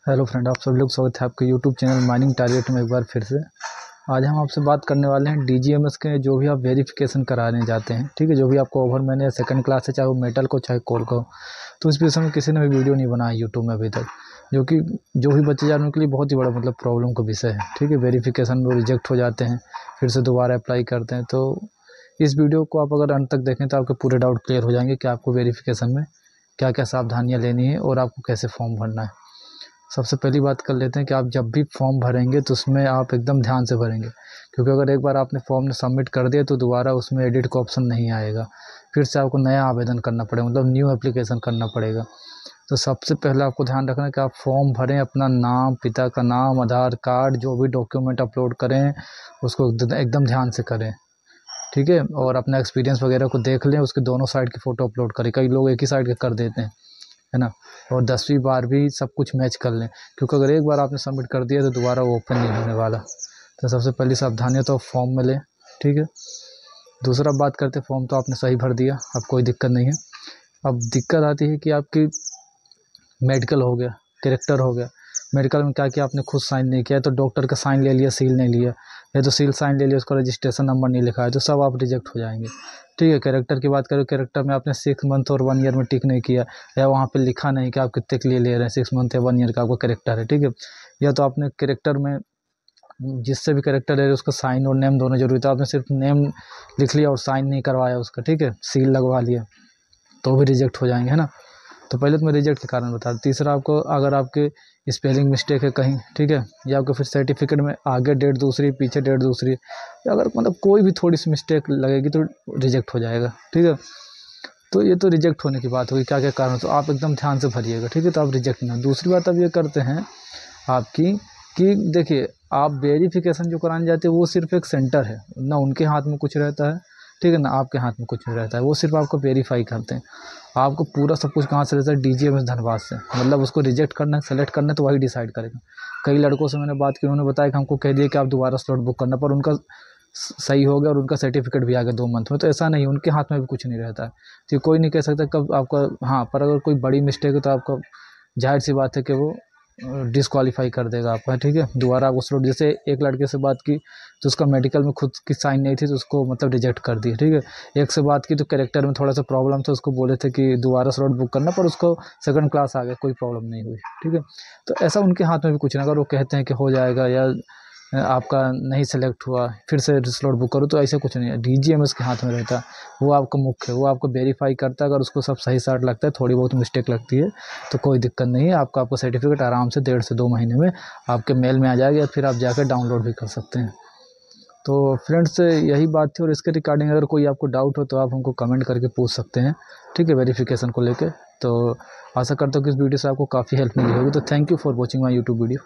Hello friend, आप सभी लोग स्वागत है आपके यूट्यूब चैनल माइनिंग टारगेट में एक बार फिर से। आज हम आपसे बात करने वाले हैं डीजीएमएस के जो भी आप वेरिफिकेशन कराने जाते हैं, ठीक है। जो भी आपको ओवरमैन या सेकंड क्लास है, चाहे वो मेटल को चाहे कोल को, तो इस विषय में किसी ने भी वीडियो नहीं बनाया यूट्यूब में अभी तक, जो कि जो भी बच्चे जा रहे हैं उनके लिए बहुत ही बड़ा प्रॉब्लम का विषय है, ठीक है। वेरिफिकेशन में वो रिजेक्ट हो जाते हैं, फिर से दोबारा अप्लाई करते हैं। तो इस वीडियो को आप अगर अंत तक देखें तो आपके पूरे डाउट क्लियर हो जाएंगे कि आपको वेरिफिकेशन में क्या क्या सावधानियाँ लेनी है और आपको कैसे फॉर्म भरना है। सबसे पहली बात कर लेते हैं कि आप जब भी फॉर्म भरेंगे तो उसमें आप एकदम ध्यान से भरेंगे, क्योंकि अगर एक बार आपने फॉर्म सबमिट कर दिया तो दोबारा उसमें एडिट का ऑप्शन नहीं आएगा, फिर से आपको नया आवेदन करना पड़ेगा, मतलब न्यू एप्लीकेशन करना पड़ेगा। तो सबसे पहले आपको ध्यान रखना है कि आप फॉर्म भरें, अपना नाम, पिता का नाम, आधार कार्ड, जो भी डॉक्यूमेंट अपलोड करें उसको एकदम ध्यान से करें, ठीक है। और अपना एक्सपीरियंस वगैरह को देख लें, उसके दोनों साइड की फ़ोटो अपलोड करें। कई लोग एक ही साइड के कर देते हैं, है ना। और 10वीं 12वीं सब कुछ मैच कर लें, क्योंकि अगर एक बार आपने सबमिट कर दिया तो दोबारा वो ओपन नहीं होने वाला। तो सबसे पहली सावधानियाँ तो फॉर्म में लें, ठीक है। दूसरा बात करते, फॉर्म तो आपने सही भर दिया, अब कोई दिक्कत नहीं है। अब दिक्कत आती है कि आपकी मेडिकल हो गया, कैरेक्टर हो गया। मेडिकल में क्या किया आपने, खुद साइन नहीं किया, तो डॉक्टर का साइन ले लिया, सील नहीं लिया, या तो सील साइन ले लिया, उसका रजिस्ट्रेशन नंबर नहीं लिखा है, तो सब आप रिजेक्ट हो जाएंगे, ठीक है। कैरेक्टर की बात करें, कैरेक्टर में आपने 6 मंथ और 1 ईयर में टिक नहीं किया, या वहाँ पे लिखा नहीं कि आप कितने के लिए ले रहे हैं, 6 मंथ या 1 ईयर का आपका कैरेक्टर है, ठीक है। या तो आपने कैरेक्टर में जिससे भी कैरेक्टर ले रहे उसका साइन और नेम दोनों जरूरी था, आपने सिर्फ नेम लिख लिया और साइन नहीं करवाया उसका, ठीक है, सील लगवा लिया, तो भी रिजेक्ट हो जाएंगे, है ना। तो पहले तो मैं रिजेक्ट के कारण बता दूँ। तीसरा, आपको अगर आपके स्पेलिंग मिस्टेक है कहीं, ठीक है, या आपको फिर सर्टिफिकेट में आगे डेट दूसरी, पीछे डेट दूसरी, अगर कोई भी थोड़ी सी मिस्टेक लगेगी तो रिजेक्ट हो जाएगा, ठीक है। तो ये तो रिजेक्ट होने की बात होगी, क्या क्या कारण, तो आप एकदम ध्यान से भरिएगा, ठीक है। तो आप रिजेक्ट ना। दूसरी बात अब ये करते हैं आपकी कि देखिए, आप वेरिफिकेशन जो कराने जाते हैं वो सिर्फ एक सेंटर है ना, उनके हाथ में कुछ रहता है, ठीक है ना, आपके हाथ में कुछ नहीं रहता है। वो सिर्फ आपको वेरीफाई करते हैं। आपको पूरा सब कुछ कहाँ से रहता है, डीजीएमएस धनबाद से, मतलब उसको रिजेक्ट करना है, सेलेक्ट करना है, तो वही डिसाइड करेगा। कई लड़कों से मैंने बात की, उन्होंने बताया कि हमको कह दिया कि आप दोबारा स्लॉट बुक करना, पर उनका सही हो गया और उनका सर्टिफिकेट भी आ गया 2 मंथ में। तो ऐसा नहीं, उनके हाथ में भी कुछ नहीं रहता है, तो कोई नहीं कह सकता कब आपका, हाँ, पर अगर कोई बड़ी मिस्टेक है तो आपका जाहिर सी बात है कि वो डिसक्वालीफाई कर देगा आपका, ठीक है। दोबारा वो स्लॉट, जैसे एक लड़के से बात की तो उसका मेडिकल में खुद की साइन नहीं थी, तो उसको रिजेक्ट कर दी, ठीक है। एक से बात की तो कैरेक्टर में थोड़ा सा प्रॉब्लम था, उसको बोले थे कि दोबारा स्लॉट बुक करना, पर उसको सेकंड क्लास आ गया, कोई प्रॉब्लम नहीं हुई, ठीक है। तो ऐसा उनके हाथ में भी कुछ नहीं। अगर वो कहते हैं कि हो जाएगा या आपका नहीं सेलेक्ट हुआ, फिर से स्लॉट बुक करो, तो ऐसा कुछ नहीं है। डीजीएमएस के हाथ में रहता है, वो आपका मुख्य है, वो आपको वेरीफाई करता है। अगर उसको सब सही साट लगता है, थोड़ी बहुत मिस्टेक लगती है तो कोई दिक्कत नहीं है, आपका सर्टिफिकेट आराम से 1.5 से 2 महीने में आपके मेल में आ जाएगा, या फिर आप जाकर डाउनलोड भी कर सकते हैं। तो फ्रेंड्स, यही बात थी, और इसके रिगार्डिंग अगर कोई आपको डाउट हो तो आप हमको कमेंट करके पूछ सकते हैं, ठीक है, वेरिफिकेशन को लेकर। तो आशा करता हूँ कि इस वीडियो से आपको काफ़ी हेल्प मिली होगी। तो thank you for watching my YouTube video.